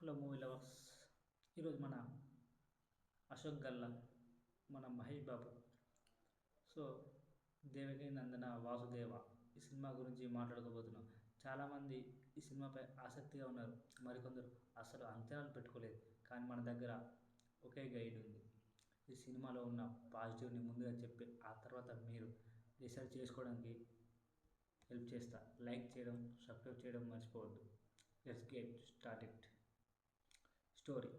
Hello movie lovers. ఈరోజు మన అశోక్ గల్లా, మన మహేష్ బాబు, సో దేవకి నందన వాసుదేవ ఈ సినిమా గురించి మాట్లాడుకోబోతున్నాం. చాలామంది ఈ సినిమాపై ఆసక్తిగా ఉన్నారు, మరికొందరు అసలు అంచనాలు పెట్టుకోలేదు. కానీ మన దగ్గర ఒకే గైడ్ ఉంది. ఈ సినిమాలో ఉన్న పాజిటివ్ని ముందుగా చెప్పి ఆ తర్వాత మీరు డిసైడ్ చేసుకోవడానికి హెల్ప్ చేస్తా. లైక్ చేయడం, సబ్స్క్రైబ్ చేయడం మర్చిపోవద్దు. Let's get started. స్టోరీ: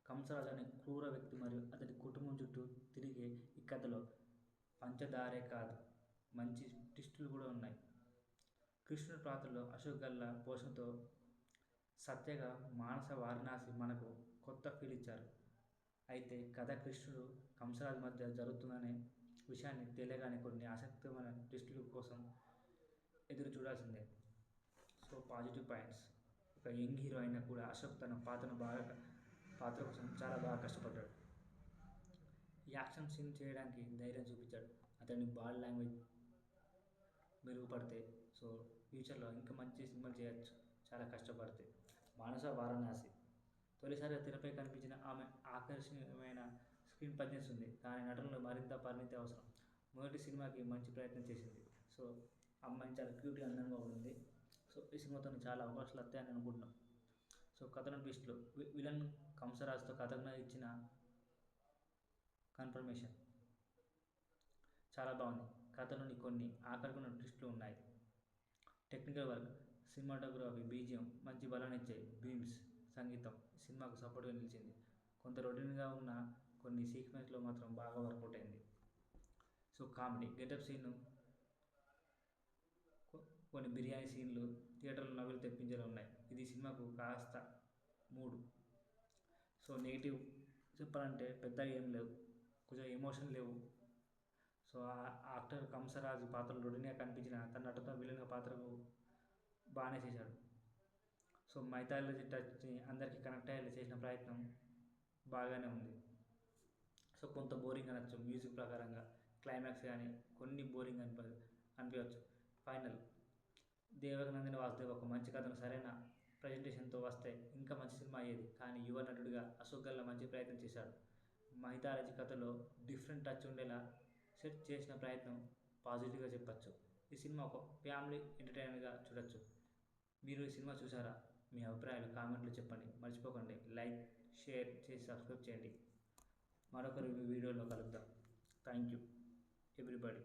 కంసరాజు అనే క్రూర వ్యక్తి మరియు అతని కుటుంబం చుట్టూ తిరిగే ఈ కథలో పంచదారే కాదు, మంచి ట్విస్టులు కూడా ఉన్నాయి. కృష్ణుడి పాత్రలో అశోక్ గల్లా పోషణతో సత్యగా మానస వారణాసి మనకు కొత్త ఫీల్ ఇచ్చారు. అయితే కథ కృష్ణుడు కంసరాజు మధ్య జరుగుతుందనే విషయాన్ని తెలియగానే కొన్ని ఆసక్తికరమైన ట్విస్టుల కోసం ఎదురు చూడాల్సిందే. సో పాజిటివ్ పాయింట్స్: ఒక యంగ్ హీరో అయినా కూడా అశోక్ తన పాత్ర కోసం చాలా బాగా కష్టపడ్డాడు. యాక్షన్ సీన్ చేయడానికి ధైర్యం చూపించాడు. అతని బాడీ లాంగ్వేజ్ మెరుగుపడితే సో ఫ్యూచర్లో ఇంకా మంచి సినిమాలు చేయొచ్చు చాలా కష్టపడితే. మానస వారణాసి తొలిసారిగా తెరపై కనిపించిన ఆమె ఆకర్షణీయమైన స్క్రీన్ ప్రజెన్స్ ఉంది, కానీ నటనలో మరింత పరిణితి అవసరం. మొదటి సినిమాకి మంచి ప్రయత్నం చేసింది. సో అమ్మాయి చాలా క్యూట్గా అందంగా ఉంది. సో ఈ సినిమాతో చాలా అవకాశాలు వస్తాయని అనుకుంటున్నాం. సో కథను ట్విస్ట్లో విలన్ కంసరాజుతో కథను ఇచ్చిన కన్ఫర్మేషన్ చాలా బాగుంది. కథలోని కొన్ని ఆకర్షణ ట్విస్టులు ఉన్నాయి. టెక్నికల్ వర్క్, సినిమాటోగ్రఫీ, బీజిఎం మంచి బలాన్ని ఇచ్చాయి. బీమ్స్, సంగీతం సినిమాకు సపోర్ట్గా నిలిచింది. కొంత రొటీన్గా ఉన్న కొన్ని సీక్వెన్స్లో మాత్రం బాగా వర్కౌట్ అయింది. సో కామెడీ, గెటప్ సీన్, కొన్ని బిర్యానీ సీన్లు థియేటర్లో నవ్వులు తెప్పించేలా ఉన్నాయి. ఇది సినిమాకు కాస్త మూడు. సో నెగిటివ్ చెప్పాలంటే పెద్దగా ఏం లేవు, కొంచెం ఎమోషన్ లేవు. సో యాక్టర్ కంసరాజు పాత్రలు రొటీన్గా కనిపించిన తన నటనతో విలన్గా పాత్రకు బాగానే చేశాడు. సో మైథాలజీ టచ్ని అందరికీ కనెక్ట్ అయ్యేలా చేసిన ప్రయత్నం బాగానే ఉంది. సో కొంత బోరింగ్ అనొచ్చు. మ్యూజిక్ ప్రకారంగా క్లైమాక్స్ కానీ కొన్ని బోరింగ్ అనిపించవచ్చు. ఫైనల్: దేవకి నందన వాసుదేవ ఒక మంచి కథను సరైన ప్రజెంటేషన్తో వస్తే ఇంకా మంచి సినిమా అయ్యేది. కానీ యువ నటుడిగా అశోక్ గల్లా మంచి ప్రయత్నం చేశాడు. మైథాలజీ కథలో డిఫరెంట్ టచ్ ఉండేలా సెట్ చేసిన ప్రయత్నం పాజిటివ్గా చెప్పచ్చు. ఈ సినిమా ఒక ఫ్యామిలీ ఎంటర్టైనర్గా చూడొచ్చు. మీరు ఈ సినిమా చూసారా? మీ అభిప్రాయాలు కామెంట్లో చెప్పండి. మర్చిపోకండి లైక్, షేర్ చేసి సబ్స్క్రైబ్ చేయండి. మరొక వీడియోలో కలుద్దాం. Thank you everybody.